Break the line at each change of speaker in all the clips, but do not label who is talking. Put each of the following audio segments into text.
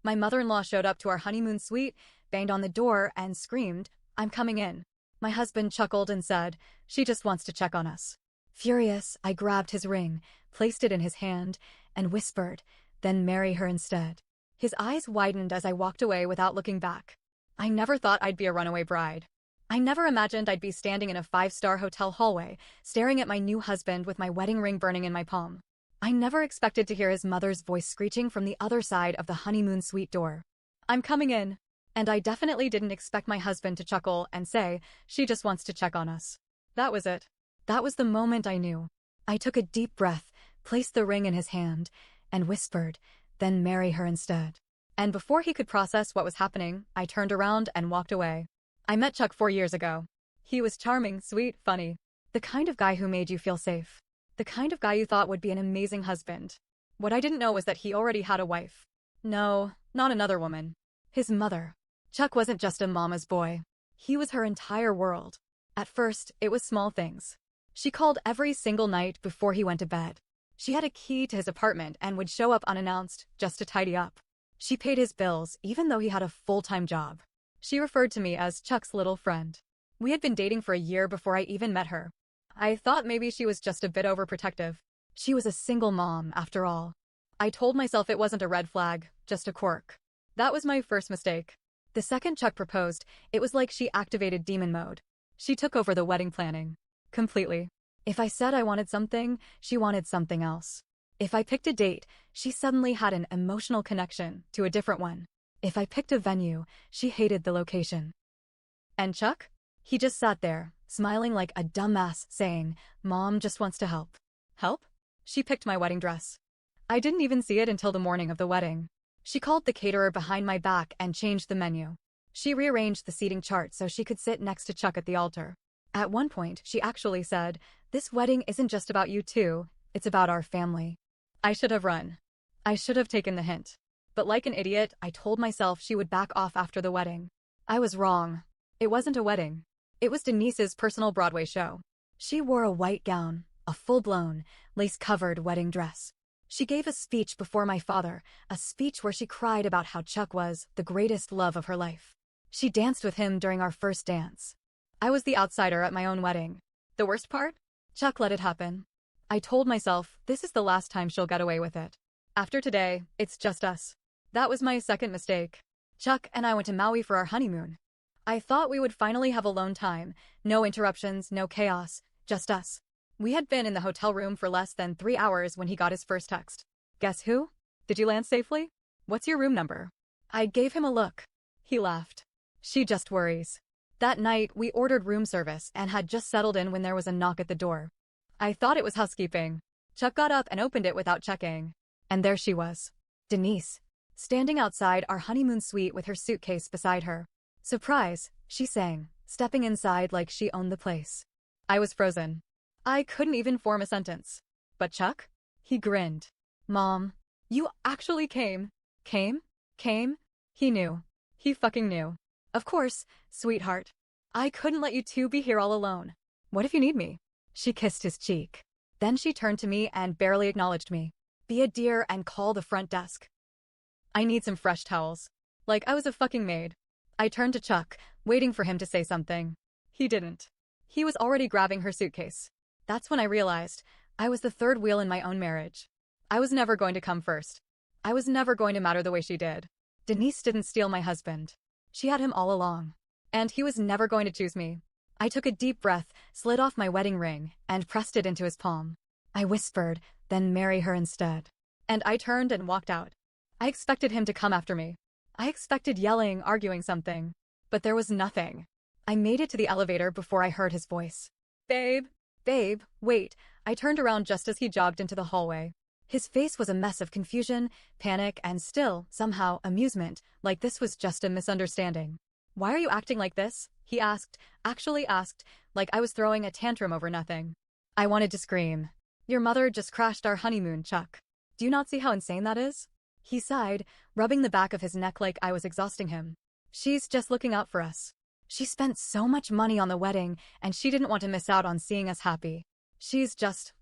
My mother-in-law showed up to our honeymoon suite, banged on the door, and screamed, "I'm coming in." My husband chuckled and said, "She just wants to check on us." Furious, I grabbed his ring, placed it in his hand, and whispered, "Then marry her instead." His eyes widened as I walked away without looking back. I never thought I'd be a runaway bride. I never imagined I'd be standing in a five-star hotel hallway, staring at my new husband with my wedding ring burning in my palm. I never expected to hear his mother's voice screeching from the other side of the honeymoon suite door. "I'm coming in." And I definitely didn't expect my husband to chuckle and say, "She just wants to check on us." That was it. That was the moment I knew. I took a deep breath, placed the ring in his hand, and whispered, "Then marry her instead." And before he could process what was happening, I turned around and walked away. I met Chuck 4 years ago. He was charming, sweet, funny. The kind of guy who made you feel safe. The kind of guy you thought would be an amazing husband. What I didn't know was that he already had a wife. No, not another woman. His mother. Chuck wasn't just a mama's boy. He was her entire world. At first, it was small things. She called every single night before he went to bed. She had a key to his apartment and would show up unannounced just to tidy up. She paid his bills even though he had a full-time job. She referred to me as Chuck's little friend. We had been dating for a year before I even met her. I thought maybe she was just a bit overprotective. She was a single mom, after all. I told myself it wasn't a red flag, just a quirk. That was my first mistake. The second Chuck proposed, it was like she activated demon mode. She took over the wedding planning. Completely. If I said I wanted something, she wanted something else. If I picked a date, she suddenly had an emotional connection to a different one. If I picked a venue, she hated the location. And Chuck? He just sat there, smiling like a dumbass, saying, "Mom just wants to help." Help? She picked my wedding dress. I didn't even see it until the morning of the wedding. She called the caterer behind my back and changed the menu. She rearranged the seating chart so she could sit next to Chuck at the altar. At one point, she actually said, "This wedding isn't just about you two, it's about our family." I should have run. I should have taken the hint. But like an idiot, I told myself she would back off after the wedding. I was wrong. It wasn't a wedding. It was Denise's personal Broadway show. She wore a white gown, a full-blown, lace-covered wedding dress. She gave a speech before my father, a speech where she cried about how Chuck was the greatest love of her life. She danced with him during our first dance. I was the outsider at my own wedding. The worst part? Chuck let it happen. I told myself, this is the last time she'll get away with it. After today, it's just us. That was my second mistake. Chuck and I went to Maui for our honeymoon. I thought we would finally have alone time, no interruptions, no chaos, just us. We had been in the hotel room for less than 3 hours when he got his first text. "Guess who? Did you land safely? What's your room number?" I gave him a look. He laughed. "She just worries." That night, we ordered room service and had just settled in when there was a knock at the door. I thought it was housekeeping. Chuck got up and opened it without checking. And there she was. Denise, standing outside our honeymoon suite with her suitcase beside her. "Surprise," she sang, stepping inside like she owned the place. I was frozen. I couldn't even form a sentence. But Chuck? He grinned. "Mom, you actually came." Came? He knew. He fucking knew. "Of course, sweetheart. I couldn't let you two be here all alone. What if you need me?" She kissed his cheek. Then she turned to me and barely acknowledged me. "Be a dear and call the front desk. I need some fresh towels." Like I was a fucking maid. I turned to Chuck, waiting for him to say something. He didn't. He was already grabbing her suitcase. That's when I realized I was the third wheel in my own marriage. I was never going to come first. I was never going to matter the way she did. Denise didn't steal my husband. She had him all along. And he was never going to choose me. I took a deep breath, slid off my wedding ring, and pressed it into his palm. I whispered, "Then marry her instead." And I turned and walked out. I expected him to come after me. I expected yelling, arguing something. But there was nothing. I made it to the elevator before I heard his voice. Babe, wait." I turned around just as he jogged into the hallway. His face was a mess of confusion, panic, and still, somehow, amusement, like this was just a misunderstanding. "Why are you acting like this?" he actually asked, like I was throwing a tantrum over nothing. I wanted to scream. "Your mother just crashed our honeymoon, Chuck. Do you not see how insane that is?" He sighed, rubbing the back of his neck like I was exhausting him. "She's just looking out for us. She spent so much money on the wedding, and she didn't want to miss out on seeing us happy.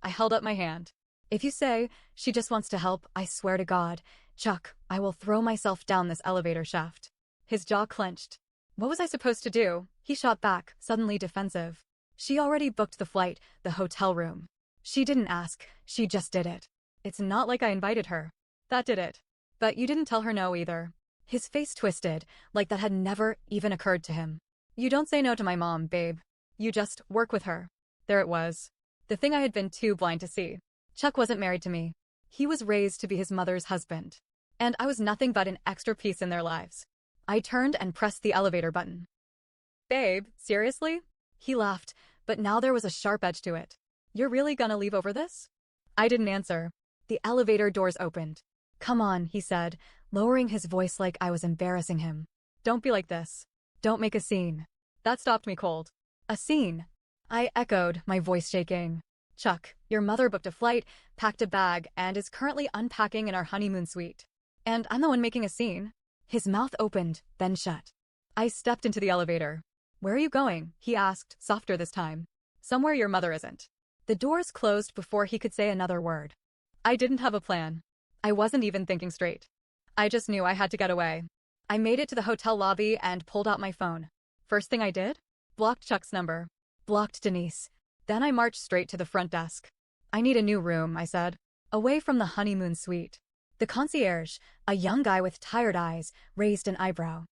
I held up my hand. "If you say she just wants to help, I swear to God, Chuck, I will throw myself down this elevator shaft. His jaw clenched. What was I supposed to do? He shot back, suddenly defensive. She already booked the flight, the hotel room. She didn't ask, she just did it. It's not like I invited her. That did it. But you didn't tell her no either. His face twisted, like that had never even occurred to him. You don't say no to my mom, babe. You just work with her. There it was. The thing I had been too blind to see. Chuck wasn't married to me. He was raised to be his mother's husband. And I was nothing but an extra piece in their lives. I turned and pressed the elevator button. Babe, seriously? He laughed, but now there was a sharp edge to it. You're really gonna leave over this? I didn't answer. The elevator doors opened. Come on, he said, lowering his voice like I was embarrassing him. Don't be like this. Don't make a scene. That stopped me cold. A scene? I echoed, my voice shaking. Chuck, your mother booked a flight, packed a bag, and is currently unpacking in our honeymoon suite. And I'm the one making a scene. His mouth opened, then shut. I stepped into the elevator. Where are you going? He asked, softer this time. Somewhere your mother isn't. The doors closed before he could say another word. I didn't have a plan. I wasn't even thinking straight. I just knew I had to get away. I made it to the hotel lobby and pulled out my phone. First thing I did? Blocked Chuck's number. Blocked Denise. Then I marched straight to the front desk. I need a new room, I said. Away from the honeymoon suite. The concierge, a young guy with tired eyes, raised an eyebrow.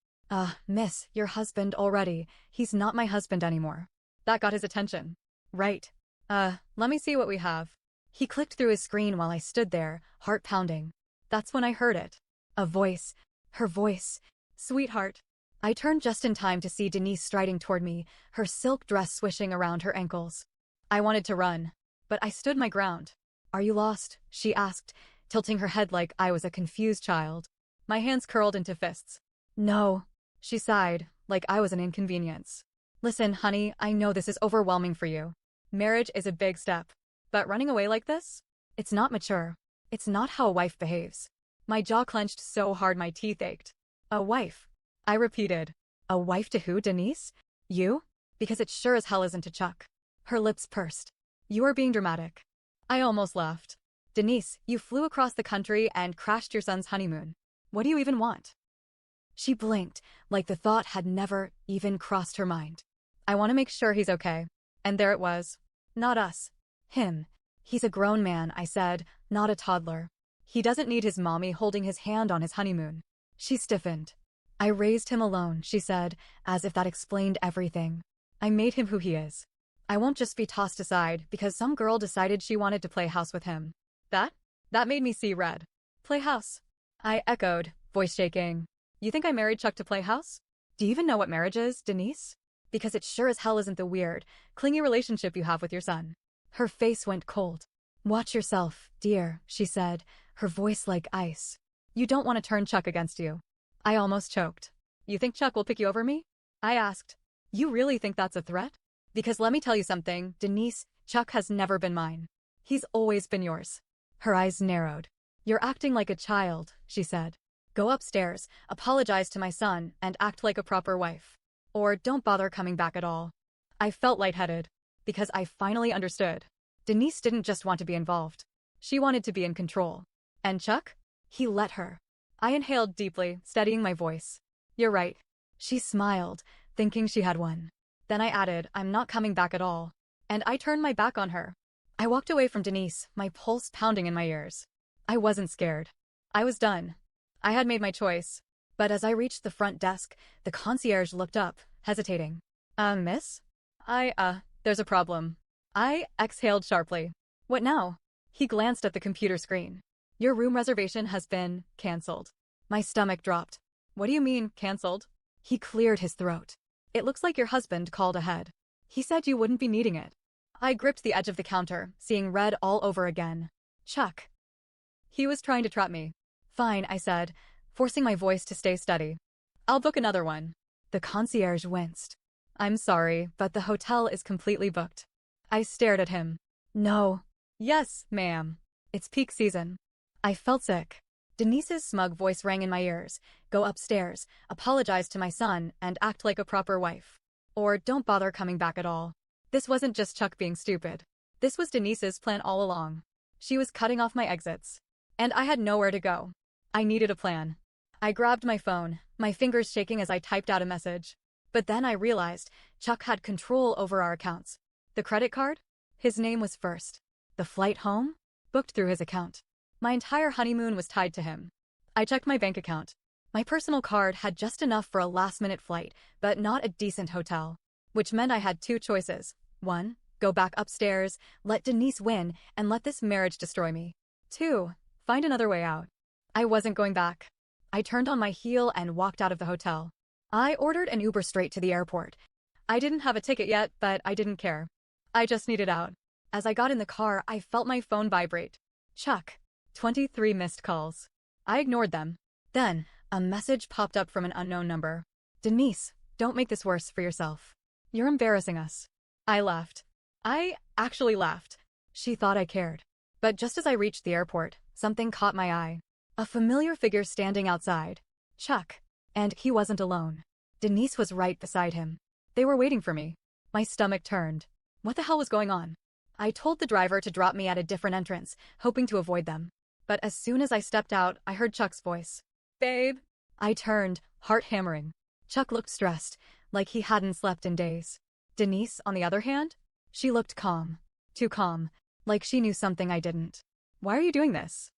Miss, your husband already. He's not my husband anymore. That got his attention. Right. Let me see what we have. He clicked through his screen while I stood there, heart pounding. That's when I heard it. A voice. Her voice. Sweetheart. I turned just in time to see Denise striding toward me, her silk dress swishing around her ankles. I wanted to run, but I stood my ground. Are you lost? She asked, tilting her head like I was a confused child. My hands curled into fists. No. She sighed, like I was an inconvenience. Listen, honey, I know this is overwhelming for you. Marriage is a big step. But running away like this? It's not mature. It's not how a wife behaves. My jaw clenched so hard my teeth ached. A wife. I repeated. A wife to who, Denise? You? Because it sure as hell isn't to Chuck. Her lips pursed. You are being dramatic. I almost laughed. Denise, you flew across the country and crashed your son's honeymoon. What do you even want? She blinked, like the thought had never even crossed her mind. I want to make sure he's okay. And there it was. Not us. Him. He's a grown man, I said, not a toddler. He doesn't need his mommy holding his hand on his honeymoon. She stiffened. I raised him alone, she said, as if that explained everything. I made him who he is. I won't just be tossed aside because some girl decided she wanted to play house with him. That made me see red. Play house. I echoed, voice shaking. You think I married Chuck to play house? Do you even know what marriage is, Denise? Because it sure as hell isn't the weird, clingy relationship you have with your son. Her face went cold. Watch yourself, dear, she said, her voice like ice. You don't want to turn Chuck against you. I almost choked. You think Chuck will pick you over me? I asked. You really think that's a threat? Because let me tell you something, Denise, Chuck has never been mine. He's always been yours. Her eyes narrowed. You're acting like a child, she said. Go upstairs, apologize to my son, and act like a proper wife. Or don't bother coming back at all. I felt lightheaded. Because I finally understood. Denise didn't just want to be involved. She wanted to be in control. And Chuck? He let her. I inhaled deeply, steadying my voice. You're right. She smiled, thinking she had won. Then I added, I'm not coming back at all. And I turned my back on her. I walked away from Denise, my pulse pounding in my ears. I wasn't scared. I was done. I had made my choice. But as I reached the front desk, the concierge looked up, hesitating. Miss? There's a problem. I exhaled sharply. What now? He glanced at the computer screen. Your room reservation has been canceled. My stomach dropped. What do you mean, canceled? He cleared his throat. It looks like your husband called ahead. He said you wouldn't be needing it. I gripped the edge of the counter, seeing red all over again. Chuck. He was trying to trap me. Fine, I said, forcing my voice to stay steady. I'll book another one. The concierge winced. I'm sorry, but the hotel is completely booked. I stared at him. No. Yes, ma'am. It's peak season. I felt sick. Denise's smug voice rang in my ears. Go upstairs, apologize to my son, and act like a proper wife. Or don't bother coming back at all. This wasn't just Chuck being stupid. This was Denise's plan all along. She was cutting off my exits. And I had nowhere to go. I needed a plan. I grabbed my phone, my fingers shaking as I typed out a message. But then I realized Chuck had control over our accounts. The credit card? His name was first. The flight home? Booked through his account. My entire honeymoon was tied to him. I checked my bank account. My personal card had just enough for a last-minute flight, but not a decent hotel. Which meant I had two choices. 1. Go back upstairs, let Denise win, and let this marriage destroy me. 2. Find another way out. I wasn't going back. I turned on my heel and walked out of the hotel. I ordered an Uber straight to the airport. I didn't have a ticket yet, but I didn't care. I just needed out. As I got in the car, I felt my phone vibrate. Chuck. 23 missed calls. I ignored them. Then, a message popped up from an unknown number. Denise, don't make this worse for yourself. You're embarrassing us. I laughed. I actually laughed. She thought I cared. But just as I reached the airport, something caught my eye. A familiar figure standing outside. Chuck. And he wasn't alone. Denise was right beside him. They were waiting for me. My stomach turned. What the hell was going on? I told the driver to drop me at a different entrance, hoping to avoid them. But as soon as I stepped out, I heard Chuck's voice. Babe. I turned, heart hammering. Chuck looked stressed, like he hadn't slept in days. Denise, on the other hand? She looked calm. Too calm, like she knew something I didn't. Why are you doing this?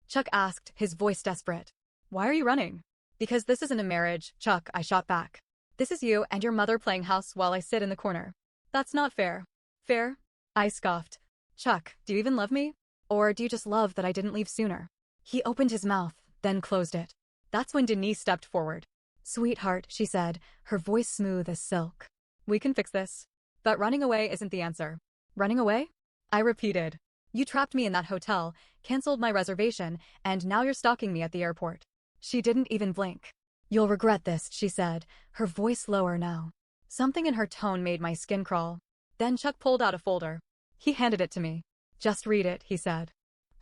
Chuck asked, his voice desperate. Why are you running? Because this isn't a marriage, Chuck, I shot back. This is you and your mother playing house while I sit in the corner. That's not fair. Fair? I scoffed. Chuck, do you even love me? Or do you just love that I didn't leave sooner? He opened his mouth, then closed it. That's when Denise stepped forward. Sweetheart, she said, her voice smooth as silk. We can fix this. But running away isn't the answer. Running away? I repeated. You trapped me in that hotel, canceled my reservation, and now you're stalking me at the airport. She didn't even blink. You'll regret this, she said, her voice lower now. Something in her tone made my skin crawl. Then Chuck pulled out a folder. He handed it to me. Just read it, he said.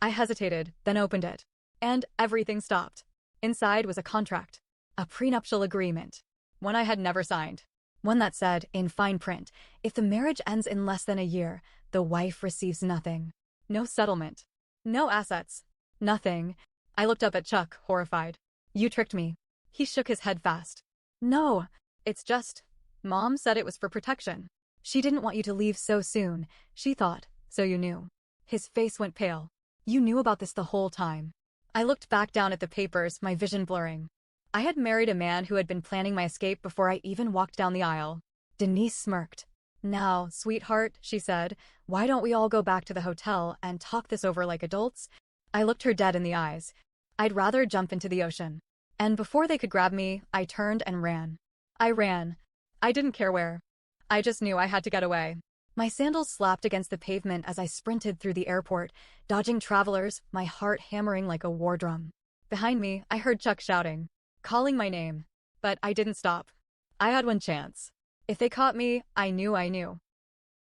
I hesitated, then opened it. And everything stopped. Inside was a contract. A prenuptial agreement. One I had never signed. One that said, in fine print, if the marriage ends in less than a year, the wife receives nothing. No settlement. No assets. Nothing. I looked up at Chuck, horrified. You tricked me. He shook his head fast. No, it's just, Mom said it was for protection. She didn't want you to leave so soon, she thought, so you knew. His face went pale. You knew about this the whole time. I looked back down at the papers, my vision blurring. I had married a man who had been planning my escape before I even walked down the aisle. Denise smirked. Now, sweetheart, she said, why don't we all go back to the hotel and talk this over like adults? I looked her dead in the eyes. I'd rather jump into the ocean. And before they could grab me, I turned and ran. I ran. I didn't care where. I just knew I had to get away. My sandals slapped against the pavement as I sprinted through the airport, dodging travelers, my heart hammering like a war drum. Behind me, I heard Chuck shouting, calling my name. But I didn't stop. I had one chance. If they caught me, I knew.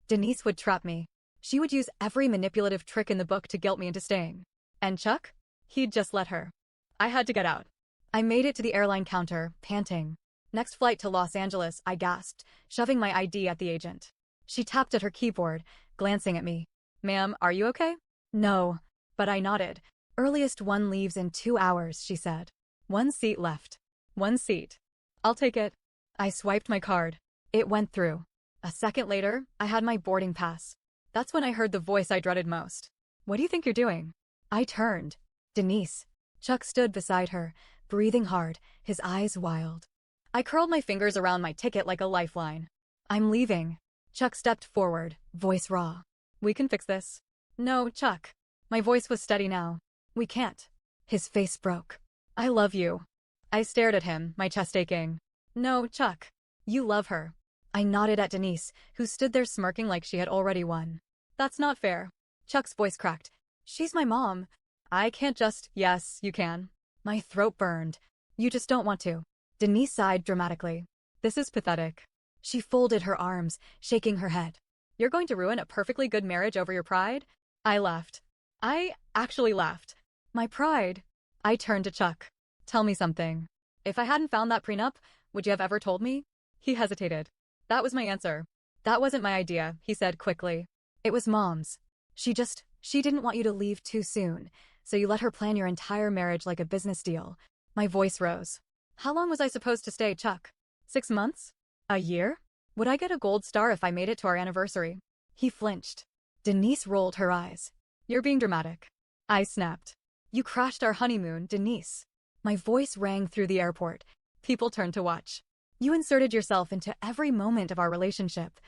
Denise would trap me. She would use every manipulative trick in the book to guilt me into staying. And Chuck? He'd just let her. I had to get out. I made it to the airline counter, panting. Next flight to Los Angeles, I gasped, shoving my ID at the agent. She tapped at her keyboard, glancing at me. Ma'am, are you okay? No. But I nodded. Earliest one leaves in 2 hours, she said. 1 seat left. 1 seat. I'll take it. I swiped my card. It went through. A second later, I had my boarding pass. That's when I heard the voice I dreaded most. What do you think you're doing? I turned. Denise. Chuck stood beside her, breathing hard, his eyes wild. I curled my fingers around my ticket like a lifeline. I'm leaving. Chuck stepped forward, voice raw. We can fix this. No, Chuck. My voice was steady now. We can't. His face broke. I love you. I stared at him, my chest aching. No, Chuck. You love her. I nodded at Denise, who stood there smirking like she had already won. That's not fair. Chuck's voice cracked. She's my mom. I can't just— Yes, you can. My throat burned. You just don't want to. Denise sighed dramatically. This is pathetic. She folded her arms, shaking her head. You're going to ruin a perfectly good marriage over your pride? I laughed. I actually laughed. My pride. I turned to Chuck. Tell me something. If I hadn't found that prenup, would you have ever told me? He hesitated. That was my answer. That wasn't my idea, he said quickly. It was Mom's. She didn't want you to leave too soon, So you let her plan your entire marriage like a business deal. My voice rose. How long was I supposed to stay, Chuck? 6 months? A year? Would I get a gold star if I made it to our anniversary? He flinched. Denise rolled her eyes. You're being dramatic. I snapped. You crashed our honeymoon, Denise. My voice rang through the airport. People turned to watch. You inserted yourself into every moment of our relationship.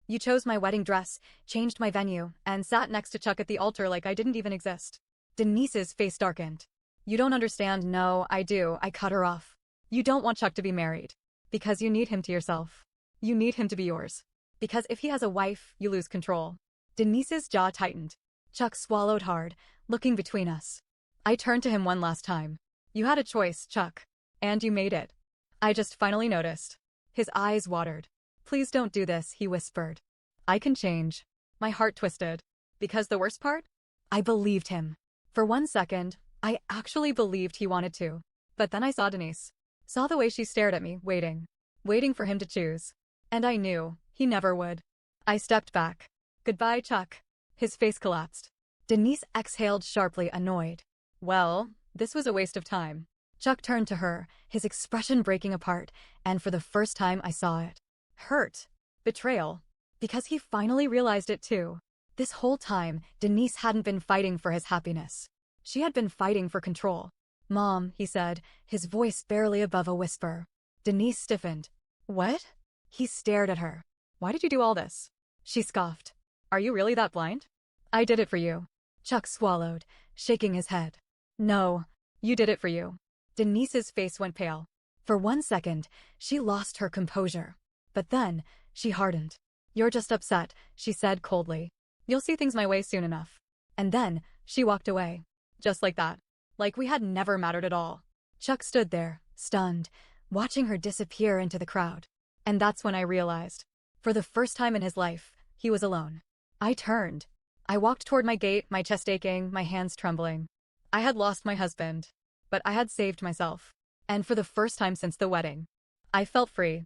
You chose my wedding dress, changed my venue, and sat next to Chuck at the altar like I didn't even exist. Denise's face darkened. You don't understand. No, I do. I cut her off. You don't want Chuck to be married. Because you need him to yourself. You need him to be yours. Because if he has a wife, you lose control. Denise's jaw tightened. Chuck swallowed hard, looking between us. I turned to him one last time. You had a choice, Chuck. And you made it. I just finally noticed. His eyes watered. Please don't do this, he whispered. I can change. My heart twisted. Because the worst part? I believed him. For 1 second, I actually believed he wanted to. But then I saw Denise. Saw the way she stared at me, waiting. Waiting for him to choose. And I knew he never would. I stepped back. Goodbye, Chuck. His face collapsed. Denise exhaled sharply, annoyed. Well, this was a waste of time. Chuck turned to her, his expression breaking apart, and for the first time I saw it. Hurt. Betrayal. Because he finally realized it too. This whole time, Denise hadn't been fighting for his happiness. She had been fighting for control. Mom, he said, his voice barely above a whisper. Denise stiffened. What? He stared at her. Why did you do all this? She scoffed. Are you really that blind? I did it for you. Chuck swallowed, shaking his head. No, you did it for you. Denise's face went pale. For 1 second, she lost her composure. But then, she hardened. You're just upset, she said coldly. You'll see things my way soon enough. And then, she walked away. Just like that. Like we had never mattered at all. Chuck stood there, stunned, watching her disappear into the crowd. And that's when I realized. For the first time in his life, he was alone. I turned. I walked toward my gate, my chest aching, my hands trembling. I had lost my husband. But I had saved myself. And for the first time since the wedding, I felt free.